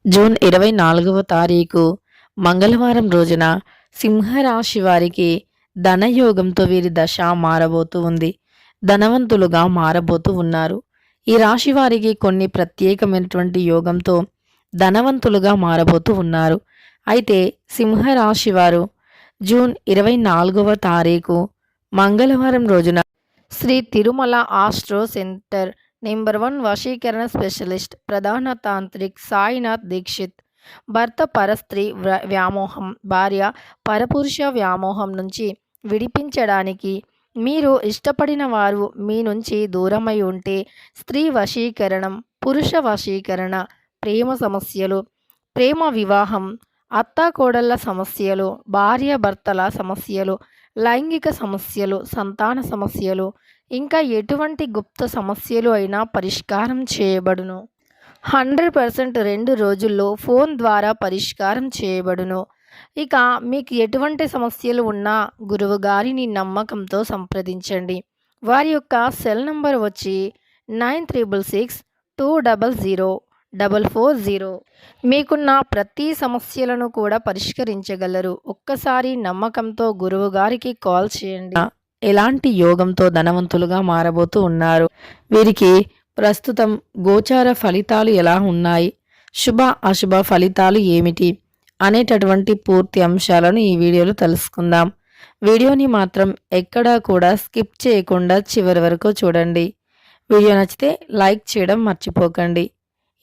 June 24వ తారీఖు మంగళవారం రోజున సింహరాశి వారికి ధనయోగంతో వీరి దశ మారబోతూ ఉంది. ధనవంతులుగా మారబోతూ ఉన్నారు. ఈ రాశి వారికి కొన్ని ప్రత్యేకమైనటువంటి యోగంతో ధనవంతులుగా మారబోతూ ఉన్నారు. అయితే సింహరాశి వారు జూన్ 24వ తారీఖు మంగళవారం రోజున Shri Tirumala astro centre number 1 వశీకరణ స్పెషలిస్ట్ ప్రధాన తాంత్రిక్ సాయినాథ్ దీక్షిత్ భర్త పరస్త్రీ వ్యామోహం, భార్య పరపురుష వ్యామోహం నుంచి విడిపించడానికి, మీరు ఇష్టపడిన వారు మీ నుంచి దూరమై ఉంటే స్త్రీ వశీకరణం, పురుష వశీకరణ, ప్రేమ సమస్యలు, ప్రేమ వివాహం, అత్తాకోడళ్ల సమస్యలు, భార్య భర్తల సమస్యలు, లైంగిక సమస్యలు, సంతాన సమస్యలు, ఇంకా ఎటువంటి గుప్త సమస్యలు అయినా పరిష్కారం చేయబడును. 100% 2 రోజుల్లో ఫోన్ ద్వారా పరిష్కారం చేయబడును. ఇక మీకు ఎటువంటి సమస్యలు ఉన్నా గురువు గారిని నమ్మకంతో సంప్రదించండి. వారి యొక్క సెల్ నంబర్ వచ్చి 9366200440. మీకున్న ప్రతి సమస్యలను కూడా పరిష్కరించగలరు. ఒక్కసారి నమ్మకంతో గురువు గారికి కాల్ చేయండి. ఎలాంటి యోగంతో ధనవంతులుగా మారబోతూ ఉన్నారు, వీరికి ప్రస్తుతం గోచార ఫలితాలు ఎలా ఉన్నాయి, శుభ అశుభ ఫలితాలు ఏమిటి అనేటటువంటి పూర్తి అంశాలను ఈ వీడియోలో తెలుసుకుందాం. వీడియోని మాత్రం ఎక్కడా కూడా స్కిప్ చేయకుండా చివరి వరకు చూడండి. వీడియో నచ్చితే లైక్ చేయడం మర్చిపోకండి.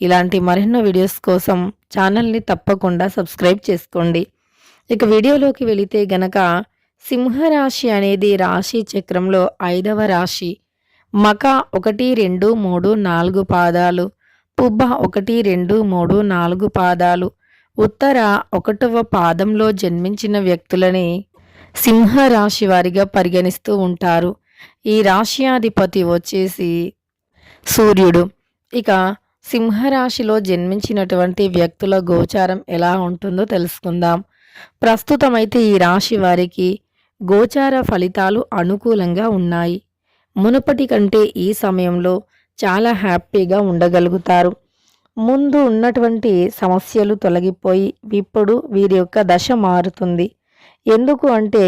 ఇలాంటి మరెన్నో వీడియోస్ కోసం ఛానల్ని తప్పకుండా సబ్స్క్రైబ్ చేసుకోండి. ఇక వీడియోలోకి వెళితే గనక సింహరాశి అనేది రాశి చక్రంలో 5వ రాశి. మక 1, 2, 3, 4 పాదాలు, పుబ్బ 1, 2, 3, 4 పాదాలు, ఉత్తర 1వ పాదంలో జన్మించిన వ్యక్తులని సింహరాశి వారిగా పరిగణిస్తూ ఉంటారు. ఈ రాశ్యాధిపతి వచ్చేసి సూర్యుడు. ఇక సింహరాశిలో జన్మించినటువంటి వ్యక్తుల గోచారం ఎలా ఉంటుందో తెలుసుకుందాం. ప్రస్తుతమైతే ఈ రాశి వారికి గోచార ఫలితాలు అనుకూలంగా ఉన్నాయి. మునుపటి కంటే ఈ సమయంలో చాలా హ్యాపీగా ఉండగలుగుతారు. ముందు ఉన్నటువంటి సమస్యలు తొలగిపోయి ఇప్పుడు వీరి యొక్క దశ మారుతుంది. ఎందుకు అంటే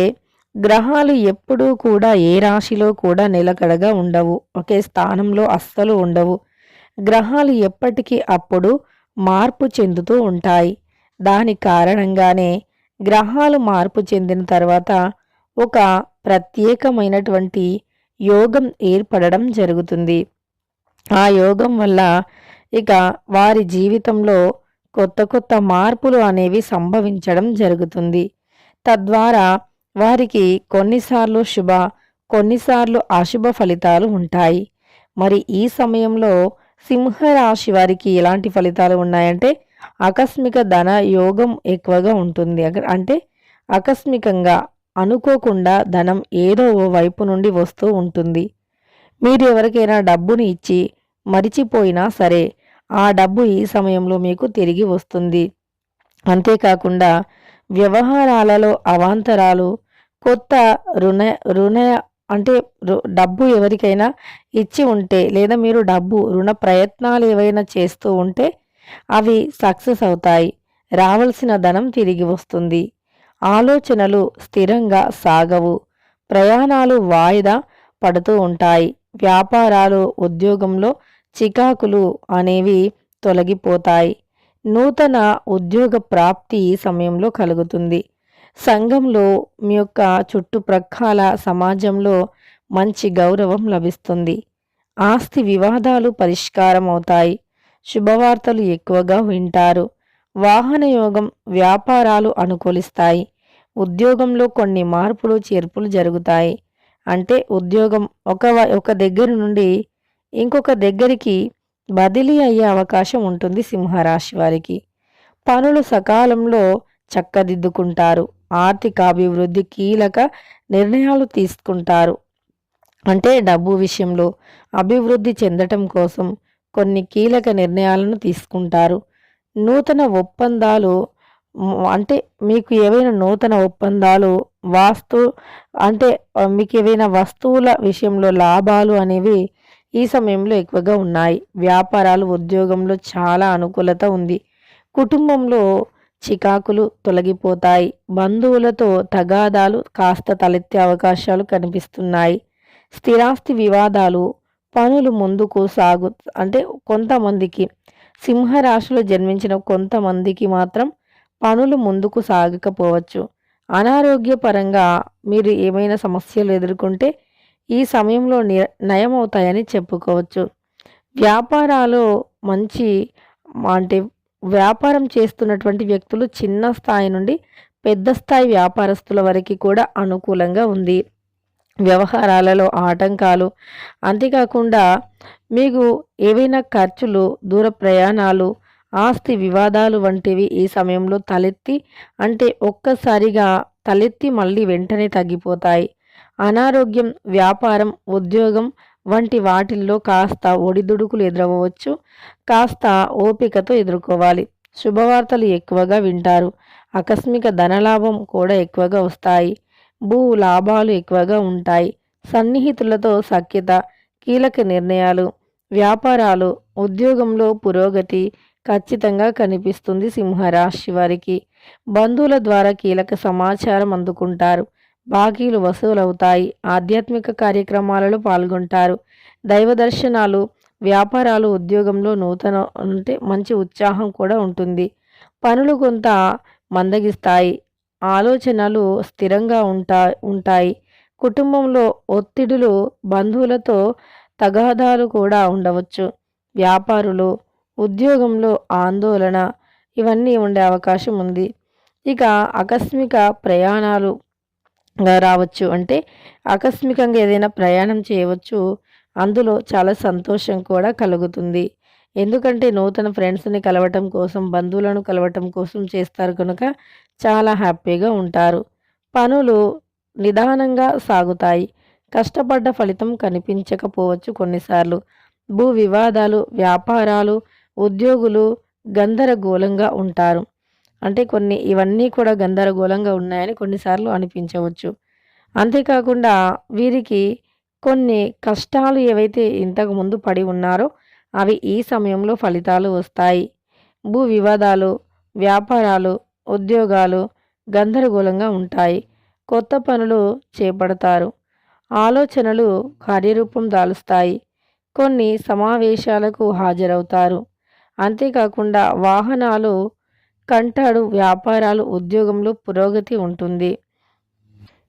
గ్రహాలు ఎప్పుడూ కూడా ఏ రాశిలో కూడా నిలకడగా ఉండవు, ఒకే స్థానంలో అస్సలు ఉండవు. గ్రహాలు ఎప్పటికీ అప్పుడు మార్పు చెందుతూ ఉంటాయి. దాని కారణంగానే గ్రహాలు మార్పు చెందిన తర్వాత ఒక ప్రత్యేకమైనటువంటి యోగం ఏర్పడడం జరుగుతుంది. ఆ యోగం వల్ల ఇక వారి జీవితంలో కొత్త కొత్త మార్పులు అనేవి సంభవించడం జరుగుతుంది. తద్వారా వారికి కొన్నిసార్లు శుభ, కొన్నిసార్లు అశుభ ఫలితాలు ఉంటాయి. మరి ఈ సమయంలో సింహరాశి వారికి ఎలాంటి ఫలితాలు ఉన్నాయంటే ఆకస్మిక ధన యోగం ఎక్కువగా ఉంటుంది. అంటే ఆకస్మికంగా అనుకోకుండా ధనం ఏదో ఓ వైపు నుండి వస్తూ ఉంటుంది. మీరు ఎవరికైనా డబ్బుని ఇచ్చి మరిచిపోయినా సరే ఆ డబ్బు ఈ సమయంలో మీకు తిరిగి వస్తుంది. అంతేకాకుండా వ్యవహారాలలో అవాంతరాలు, కొత్త రుణ అంటే డబ్బు ఎవరికైనా ఇచ్చి ఉంటే లేదా మీరు రుణ ప్రయత్నాలు ఏవైనా చేస్తూ ఉంటే అవి సక్సెస్ అవుతాయి. రావాల్సిన ధనం తిరిగి వస్తుంది. ఆలోచనలు స్థిరంగా సాగవు. ప్రయాణాలు వాయిదా పడుతూ ఉంటాయి. వ్యాపారాలు, ఉద్యోగంలో చికాకులు అనేవి తొలగిపోతాయి. నూతన ఉద్యోగ ప్రాప్తి ఈ సమయంలో కలుగుతుంది. సంఘంలో మీ యొక్క చుట్టుప్రక్కల సమాజంలో మంచి గౌరవం లభిస్తుంది. ఆస్తి వివాదాలు పరిష్కారం అవుతాయి. శుభవార్తలు ఎక్కువగా వింటారు. వాహన యోగం, వ్యాపారాలు అనుకూలిస్తాయి. ఉద్యోగంలో కొన్ని మార్పులు చేర్పులు జరుగుతాయి. అంటే ఉద్యోగం ఒక దగ్గర నుండి ఇంకొక దగ్గరికి బదిలీ అయ్యే అవకాశం ఉంటుంది సింహరాశి వారికి. పనులు సకాలంలో చక్కదిద్దుకుంటారు. ఆర్థిక అభివృద్ధి, కీలక నిర్ణయాలు తీసుకుంటారు. అంటే డబ్బు విషయంలో అభివృద్ధి చెందటం కోసం కొన్ని కీలక నిర్ణయాలను తీసుకుంటారు. నూతన ఒప్పందాలు, అంటే మీకు ఏవైనా నూతన ఒప్పందాలు, అంటే మీకు ఏవైనా వస్తువుల విషయంలో లాభాలు అనేవి ఈ సమయంలో ఎక్కువగా ఉన్నాయి. వ్యాపారాలు, ఉద్యోగంలో చాలా అనుకూలత ఉంది. కుటుంబంలో చికాకులు తొలగిపోతాయి. బంధువులతో తగాదాలు కాస్త తలెత్తే అవకాశాలు కనిపిస్తున్నాయి. స్థిరాస్తి వివాదాలు, పనులు ముందుకు అంటే కొంతమందికి సింహరాశిలో జన్మించిన కొంతమందికి మాత్రం పనులు ముందుకు సాగకపోవచ్చు. అనారోగ్యపరంగా మీరు ఏమైనా సమస్యలు ఎదుర్కొంటే ఈ సమయంలో నయమవుతాయని చెప్పుకోవచ్చు. వ్యాపారాలు మంచి అంటే వ్యాపారం చేస్తున్నటువంటి వ్యక్తులు చిన్న స్థాయి నుండి పెద్ద స్థాయి వ్యాపారస్తుల వరకు కూడా అనుకూలంగా ఉంది. వ్యవహారాలలో ఆటంకాలు, అంతేకాకుండా మీకు ఏవైనా ఖర్చులు, దూర ప్రయాణాలు, ఆస్తి వివాదాలు వంటివి ఈ సమయంలో అంటే ఒక్కసారిగా తలెత్తి మళ్ళీ వెంటనే తగ్గిపోతాయి. అనారోగ్యం, వ్యాపారం, ఉద్యోగం వంటి వాటిల్లో కాస్త ఒడిదుడుకులు ఎదురవ్వచ్చు. కాస్త ఓపికతో ఎదుర్కోవాలి. శుభవార్తలు ఎక్కువగా వింటారు. ఆకస్మిక ధనలాభం కూడా ఎక్కువగా వస్తాయి. భూ లాభాలు ఎక్కువగా ఉంటాయి. సన్నిహితులతో సఖ్యత, కీలక నిర్ణయాలు, వ్యాపారాలు, ఉద్యోగంలో పురోగతి ఖచ్చితంగా కనిపిస్తుంది సింహరాశి వారికి. బంధువుల ద్వారా కీలక సమాచారం అందుకుంటారు. బాకీలు వసూలవుతాయి. ఆధ్యాత్మిక కార్యక్రమాలలో పాల్గొంటారు. దైవ దర్శనాలు, వ్యాపారాలు, ఉద్యోగంలో మంచి ఉత్సాహం కూడా ఉంటుంది. పనులు కొంత మందగిస్తాయి. ఆలోచనలు స్థిరంగా ఉంటాయి. కుటుంబంలో ఒత్తిడులు, బంధువులతో తగాదాలు కూడా ఉండవచ్చు. వ్యాపారులు, ఉద్యోగంలో ఆందోళన ఇవన్నీ ఉండే అవకాశం ఉంది. ఇక ఆకస్మిక ప్రయాణాలు రావచ్చు. అంటే ఆకస్మికంగా ఏదైనా ప్రయాణం చేయవచ్చు. అందులో చాలా సంతోషం కూడా కలుగుతుంది. ఎందుకంటే నూతన ఫ్రెండ్స్‌ని కలవటం కోసం, బంధువులను కలవటం కోసం చేస్తారు కనుక చాలా హ్యాపీగా ఉంటారు. పనులు నిదానంగా సాగుతాయి. కష్టపడ్డ ఫలితం కనిపించకపోవచ్చు కొన్నిసార్లు. భూ వివాదాలు, వ్యాపారాలు, ఉద్యోగులు గందరగోళంగా ఉంటారు. అంటే ఇవన్నీ కూడా గందరగోళంగా ఉన్నాయని కొన్నిసార్లు అనిపించవచ్చు. అంతేకాకుండా వీరికి కొన్ని కష్టాలు ఏవైతే ఇంతకుముందు పడి ఉన్నారో అవి ఈ సమయంలో ఫలితాలు వస్తాయి. భూ వివాదాలు, వ్యాపారాలు, ఉద్యోగాలు గందరగోళంగా ఉంటాయి. కొత్త పనులు చేపడతారు. ఆలోచనలు కార్యరూపం దాలుస్తాయి. కొన్ని సమావేశాలకు హాజరవుతారు. అంతేకాకుండా వాహనాలు కంటాడు. వ్యాపారాలు, ఉద్యోగంలో పురోగతి ఉంటుంది.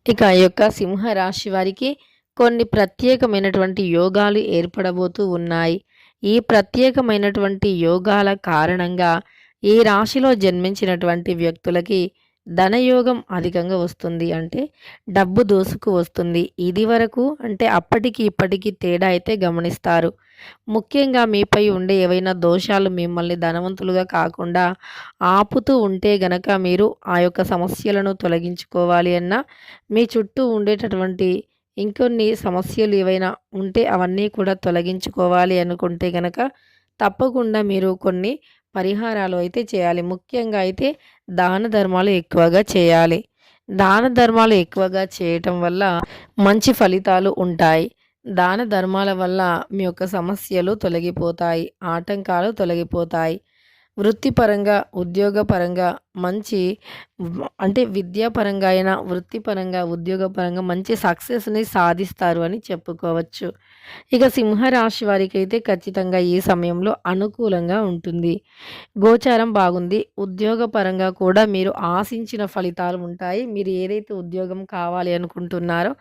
ఇక ఈ యొక్క సింహరాశి వారికి కొన్ని ప్రత్యేకమైనటువంటి యోగాలు ఏర్పడబోతూ ఉన్నాయి. ఈ ప్రత్యేకమైనటువంటి యోగాల కారణంగా ఈ రాశిలో జన్మించినటువంటి వ్యక్తులకి ధనయోగం అధికంగా వస్తుంది. అంటే డబ్బు దోసుకు వస్తుంది. ఇది వరకు అంటే అప్పటికి ఇప్పటికి తేడా అయితే గమనిస్తారు. ముఖ్యంగా మీపై ఉండే ఏవైనా దోషాలు మిమ్మల్ని ధనవంతులుగా కాకుండా ఆపుతూ ఉంటే గనక మీరు ఆ యొక్క సమస్యలను తొలగించుకోవాలి అన్నా, మీ చుట్టూ ఉండేటటువంటి ఇంకొన్ని సమస్యలు ఏవైనా ఉంటే అవన్నీ కూడా తొలగించుకోవాలి అనుకుంటే గనక తప్పకుండా మీరు కొన్ని పరిహారాలు అయితే చేయాలి. ముఖ్యంగా అయితే దాన ధర్మాలు ఎక్కువగా చేయాలి. దాన ధర్మాలు ఎక్కువగా చేయటం వల్ల మంచి ఫలితాలు ఉంటాయి. దాన ధర్మాల వల్ల మీ యొక్క సమస్యలు తొలగిపోతాయి. ఆటంకాలు తొలగిపోతాయి. వృత్తిపరంగా, ఉద్యోగపరంగా మంచి అంటే విద్యాపరంగా అయినా, వృత్తిపరంగా, ఉద్యోగపరంగా మంచి సక్సెస్‌ని సాధిస్తారు అని చెప్పుకోవచ్చు. ఇక సింహరాశి వారికైతే ఖచ్చితంగా ఈ సమయంలో అనుకూలంగా ఉంటుంది. గోచారం బాగుంది. ఉద్యోగపరంగా కూడా మీరు ఆశించిన ఫలితాలు ఉంటాయి. మీరు ఏదైతే ఉద్యోగం కావాలి అనుకుంటున్నారో,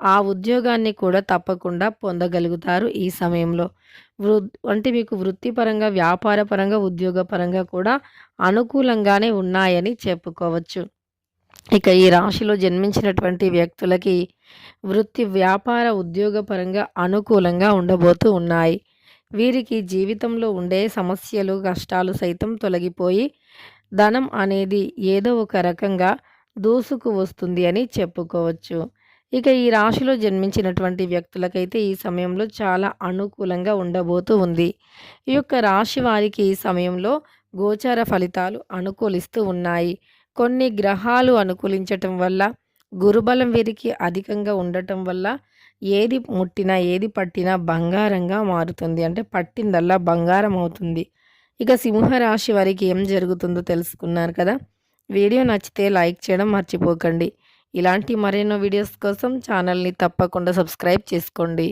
ఆ ఉద్యోగాన్ని కూడా తప్పకుండా పొందగలుగుతారు ఈ సమయంలో. అంటే మీకు వృత్తిపరంగా, వ్యాపారపరంగా, ఉద్యోగపరంగా కూడా అనుకూలంగానే ఉన్నాయని చెప్పుకోవచ్చు. ఇక ఈ రాశిలో జన్మించినటువంటి వ్యక్తులకి వృత్తి, వ్యాపార, ఉద్యోగపరంగా అనుకూలంగా ఉండబోతూ ఉన్నాయి. వీరికి జీవితంలో ఉండే సమస్యలు, కష్టాలు సైతం తొలగిపోయి ధనం అనేది ఏదో ఒక రకంగా దూసుకు వస్తుంది అని చెప్పుకోవచ్చు. ఇక ఈ రాశిలో జన్మించినటువంటి వ్యక్తులకైతే ఈ సమయంలో చాలా అనుకూలంగా ఉండబోతూ ఉంది. ఈ యొక్క రాశి వారికి ఈ సమయంలో గోచార ఫలితాలు అనుకూలిస్తూ ఉన్నాయి. కొన్ని గ్రహాలు అనుకూలించటం వల్ల, గురుబలం వీరికి అధికంగా ఉండటం వల్ల ఏది ముట్టినా, ఏది పట్టినా బంగారంగా మారుతుంది. అంటే పట్టిందల్లా బంగారం అవుతుంది. ఇక సింహరాశి వారికి ఏం జరుగుతుందో తెలుసుకున్నారు కదా. వీడియో నచ్చితే లైక్ చేయడం మర్చిపోకండి. ఇలాంటి మరెన్నో వీడియోస్ కోసం ఛానల్ని తప్పకుండా సబ్స్క్రైబ్ చేసుకోండి.